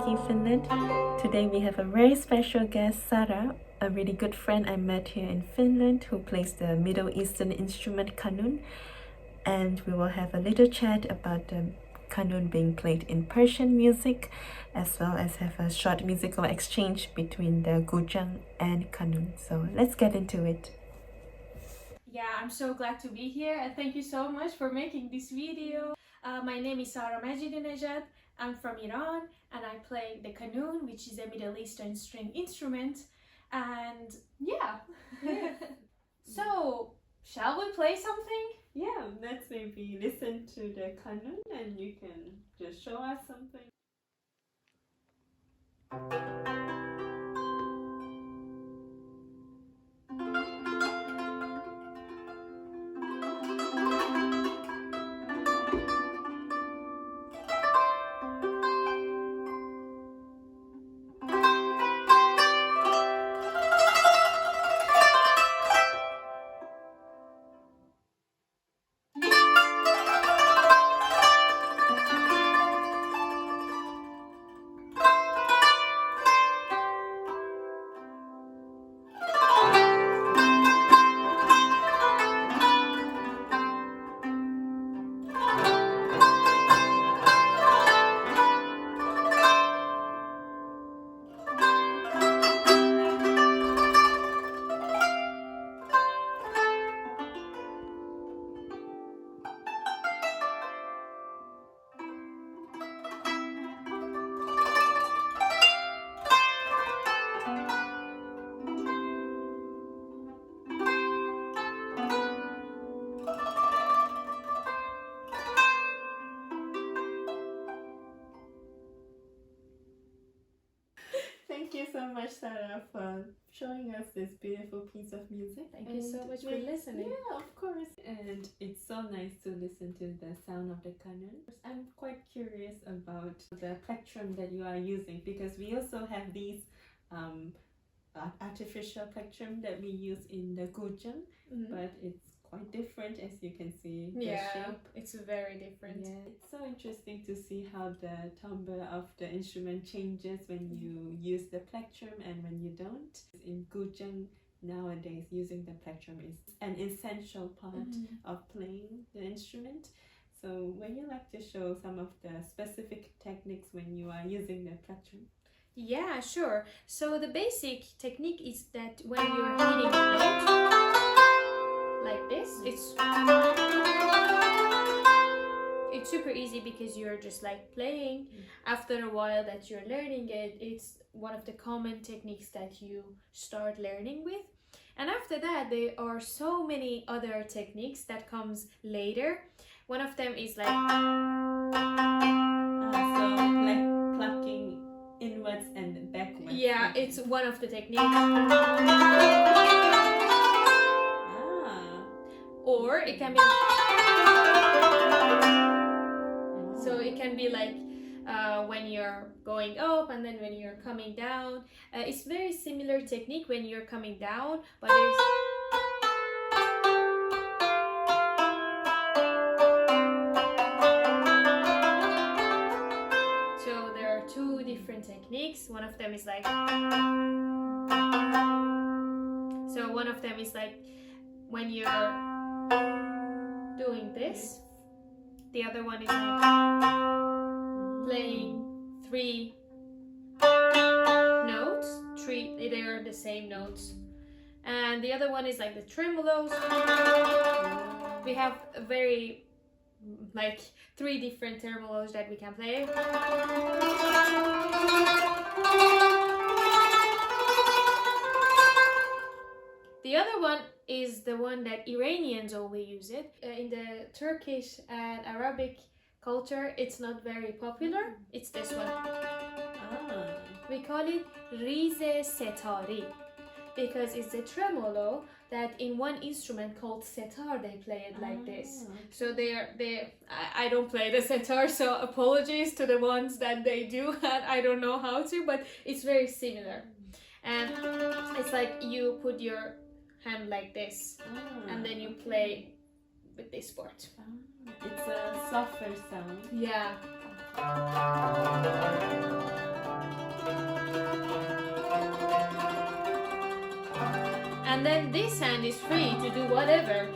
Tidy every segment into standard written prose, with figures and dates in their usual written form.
Helsinki, Finland. Today we have a very special guest, Sara, a really good friend I met here in Finland who plays the Middle Eastern instrument Qanun. And we will have a little chat about the Qanun being played in Persian music, as well as have a short musical exchange between the Guzheng and Qanun. So let's get into it. Yeah, I'm so glad to be here and thank you so much for making this video. My name is Sara. I'm from Iran and I play the Qanun, which is a Middle Eastern string instrument. And yeah. So, shall we play something? Yeah, let's maybe listen to the Qanun and you can just show us something. Thank you so much, Sara, for showing us this beautiful piece of music. Thank you so much for listening. Yeah, of course. And it's so nice to listen to the sound of the Qanun. I'm quite curious about the plectrum that you are using, because we also have these artificial plectrum that we use in the Guzheng, but it's quite different, as you can see. The shape. It's very different. Yeah, it's so interesting to see how the timbre of the instrument changes when you use the plectrum and when you don't. In Guzheng nowadays, using the plectrum is an essential part of playing the instrument. So would you like to show some of the specific techniques when you are using the plectrum? Yeah, sure. So the basic technique is that when you're hitting a note like this, it's super easy because you're just like playing. After a while that you're learning it, it's one of the common techniques that you start learning with. And after that, there are so many other techniques that comes later. One of them is like Plucking inwards and backwards. Yeah, it's one of the techniques. Or it can be so it can be like when you're going up and then when you're coming down. It's very similar technique when you're coming down, but so there are two different techniques. One of them is like when you're doing this. The other one is like playing three notes. They are the same notes. And the other one is like the tremolos. We have three different tremolos that we can play. The other one is the one that Iranians only use it. In the Turkish and Arabic culture, it's not very popular. It's this one. We call it rize setari because it's a tremolo that in one instrument called setar they play it like this. So I don't play the setar, so apologies to the ones that they do, and I don't know how to, but it's very similar. And it's like you put your hand like this and then you play with this part. It's a softer sound. Yeah. And then this hand is free to do whatever.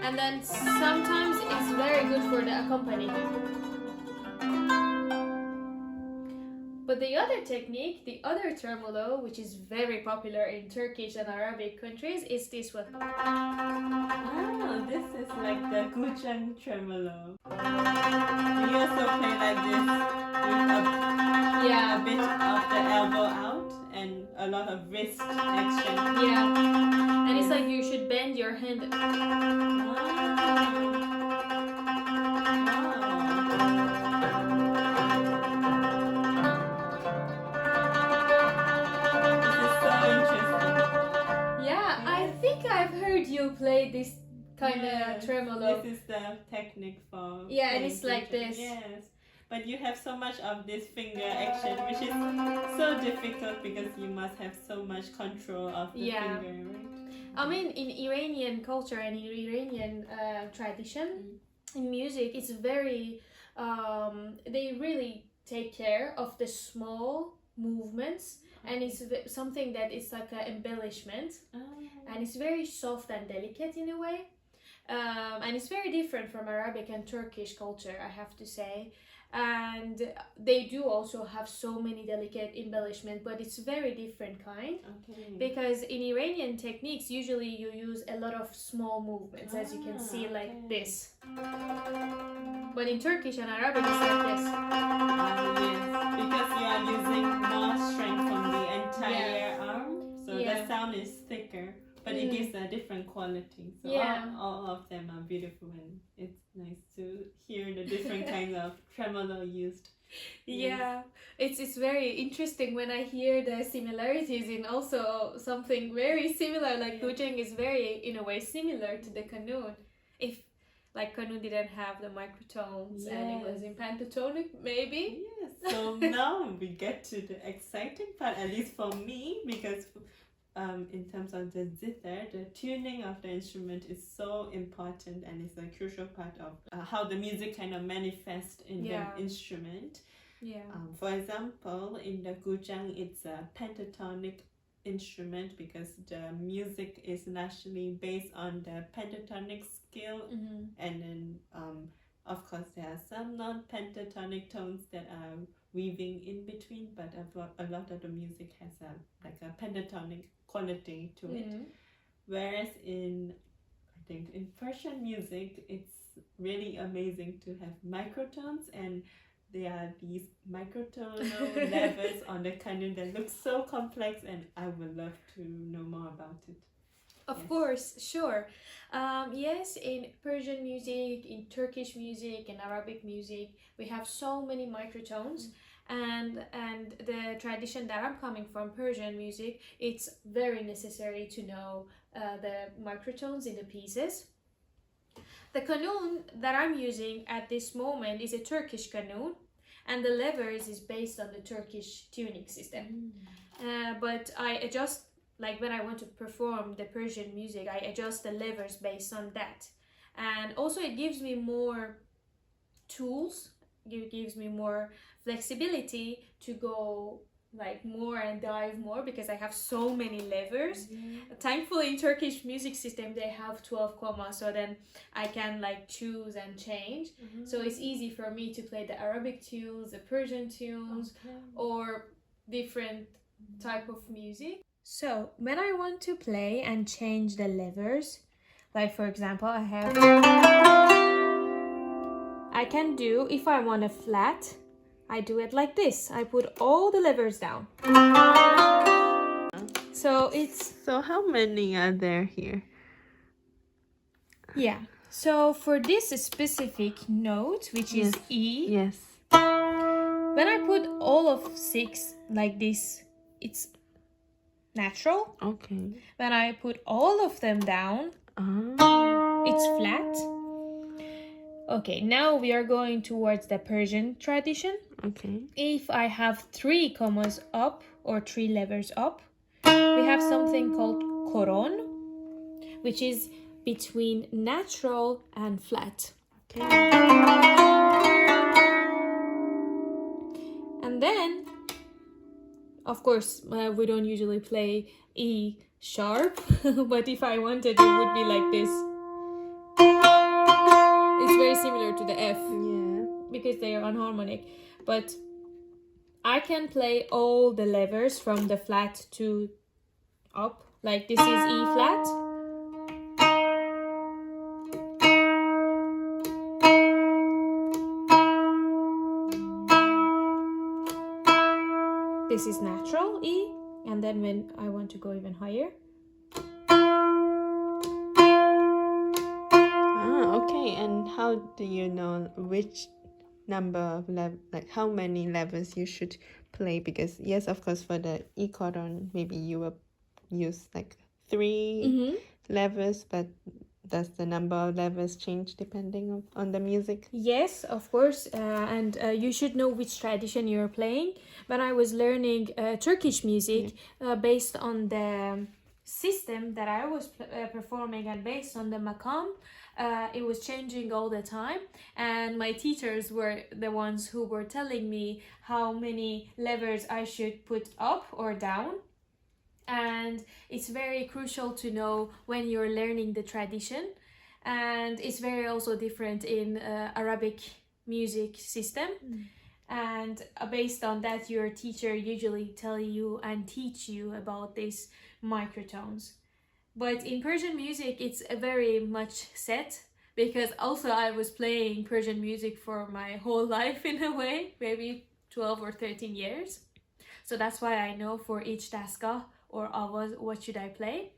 And then sometimes it's very good for the accompaniment. But the other technique, the other tremolo, which is very popular in Turkish and Arabic countries, is this one. Oh, this is like the Guzheng tremolo. We also play like this with a bit of the elbow out and a lot of wrist action. Yeah, and it's like you should bend your hand. You play this kind of tremolo. This is the technique for and it's like this. Yes, but you have so much of this finger action, which is so difficult because you must have so much control of the finger, right? I mean, in Iranian culture and in Iranian tradition, in music, it's very they really take care of the small movements. And it's something that is like an embellishment, and it's very soft and delicate in a way, and it's very different from Arabic and Turkish culture, I have to say. And they do also have so many delicate embellishment, but it's very different kind. Because in Iranian techniques usually you use a lot of small movements, as you can see, like this. But in Turkish and Arabic it's like this. Yes, because you are using more strength from the entire arm, so the sound is thicker, but it gives a different quality. So all of them are beautiful, and it's nice to hear the different kinds of tremolo used. Yeah, it's very interesting when I hear the similarities in also something very similar, like Guzheng is very, in a way, similar to the Qanun. If like Qanun didn't have the microtones and it was in pentatonic, maybe. Yes, so now we get to the exciting part, at least for me, because in terms of the zither, the tuning of the instrument is so important, and it's a crucial part of how the music kind of manifests in the instrument. For example, in the Guzheng, it's a pentatonic instrument because the music is naturally based on the pentatonic scale, and then of course there are some non-pentatonic tones that are weaving in between, but a lot of the music has a pentatonic quality to it. Whereas in Persian music, it's really amazing to have microtones, and there are these microtonal levels on the Qanun that look so complex, and I would love to know more about it. Of course, sure. Yes, in Persian music, in Turkish music, in Arabic music, we have so many microtones. And the tradition that I'm coming from, Persian music, it's very necessary to know the microtones in the pieces. The Qanun that I'm using at this moment is a Turkish Qanun, and the levers is based on the Turkish tuning system. But I adjust, like when I want to perform the Persian music, I adjust the levers based on that. And also it gives me more tools, it gives me more flexibility to go like more and dive more, because I have so many levers. Thankfully in Turkish music system they have 12 commas, so then I can like choose and change. So it's easy for me to play the Arabic tunes, the Persian tunes, or different type of music. So when I want to play and change the levers, like for example I can do, if I want a flat, I do it like this. I put all the levers down. So how many are there here? Yeah. So for this specific note, which is E, when I put all of 6 like this, it's natural. When I put all of them down, it's flat. Okay, now we are going towards the Persian tradition. If I have 3 commas up or 3 levers up, we have something called Qanun, which is between natural and flat. And then, of course, we don't usually play E sharp, but if I wanted, it would be like this. It's very similar to the F. Yeah. Because they are unharmonic. But I can play all the levers from the flat to up. Like this is E flat. This is natural E. And then when I want to go even higher. Okay. And how do you know which number of like how many levels you should play? Because yes, of course, for the E cordon, maybe you will use like 3 levels, but does the number of levels change depending on the music? Yes, of course, and you should know which tradition you're playing. When I was learning Turkish music, based on the system that I was performing and based on the makam, it was changing all the time, and my teachers were the ones who were telling me how many levers I should put up or down. And it's very crucial to know when you're learning the tradition, and it's very also different in Arabic music system. And based on that, your teacher usually tell you and teach you about these microtones. But in Persian music, it's very much set, because also I was playing Persian music for my whole life in a way, maybe 12 or 13 years. So that's why I know for each daska or avaz what should I play.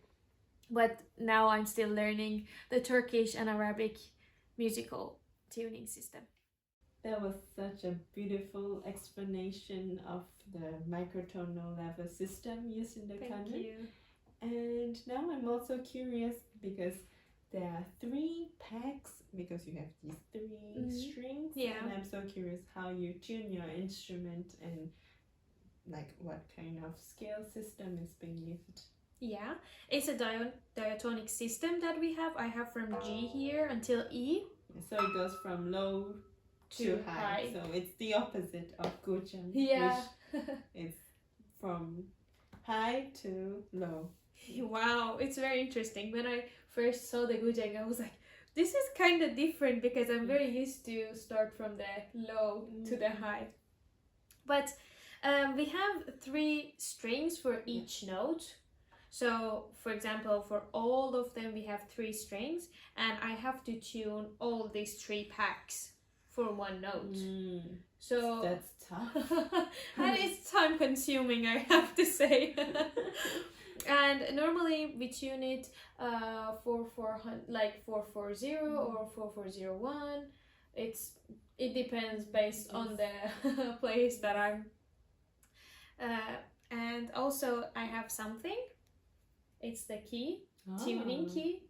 But now I'm still learning the Turkish and Arabic musical tuning system. That was such a beautiful explanation of the microtonal level system used in the Qanun. Thank you. And now I'm also curious because there are 3 packs, because you have these 3 strings. Yeah. And I'm so curious how you tune your instrument and like what kind of scale system is being used. Yeah, it's a diatonic system that we have. I have from G here until E. So it goes from low to high. So it's the opposite of Guzheng, Yeah. which is from high to low. Wow, it's very interesting. When I first saw the Guzheng, I was like, this is kind of different, because I'm very used to start from the low to the high. But we have 3 strings for each note. So, for example, for all of them, we have 3 strings, and I have to tune all these 3 packs for one note. So that's tough. And it's time consuming, I have to say. And normally we tune it 440, like 440 or 4401. It depends based on the place that I'm. And also I have something. It's the key, tuning key.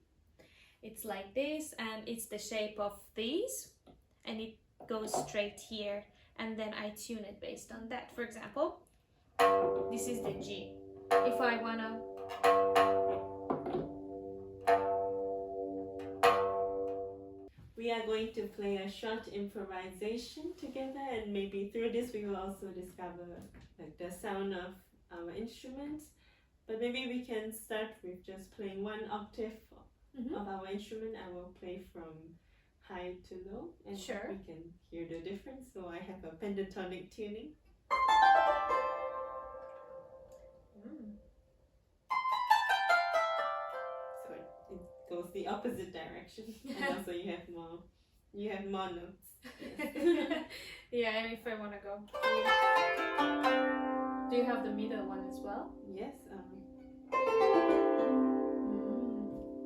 It's like this, and it's the shape of these, and it goes straight here, and then I tune it based on that. For example, this is the G. If I wanna we are going to play a short improvisation together, and maybe through this we will also discover like the sound of our instruments. But maybe we can start with just playing 1 octave of our instrument. I will play from high to low, and we can hear the difference. So I have a pentatonic tuning. So it goes the opposite direction, and also you have more notes. Yes. Yeah, and if I want to go, do you have the middle one as well? Yes.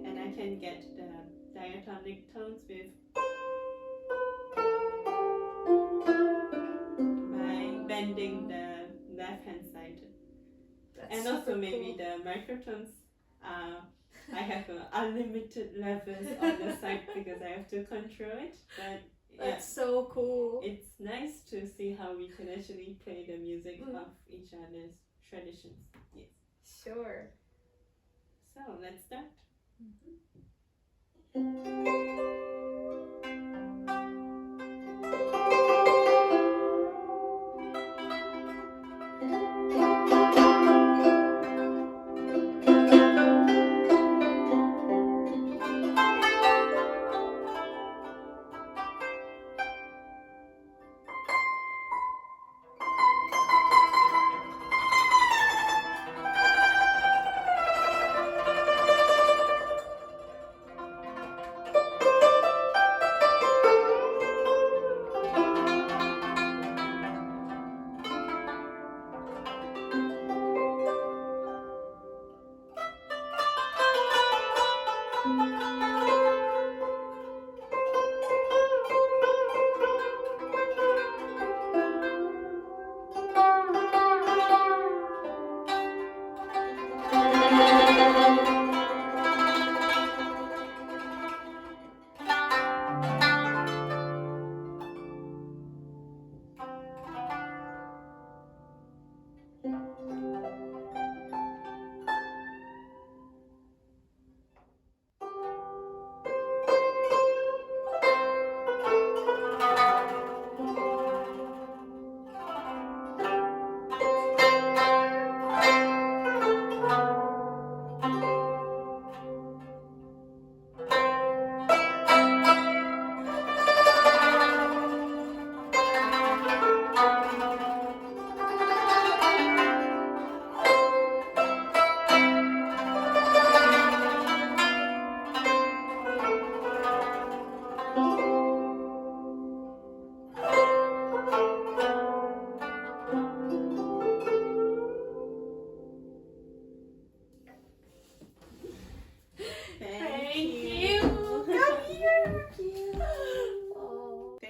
And I can get the diatonic tones by bending the left hand side. That's and also maybe the microtones. I have unlimited levels on the side because I have to control it. But that's so cool. It's nice to see how we can actually play the music of each other's traditions. Yes. Sure. So let's start.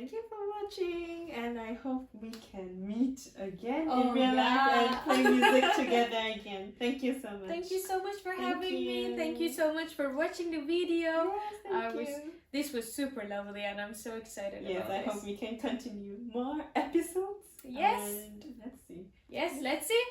thank you for watching, and I hope we can meet again Oh, in real life yeah. and play music together again. Thank you so much. Thank you so much for Thank having me. you. Thank you so much for watching the video. Yes, thank you. This was super lovely, and I'm so excited Yes, about I this. hope we can continue more episodes. Yes. And let's see. Yes, let's see.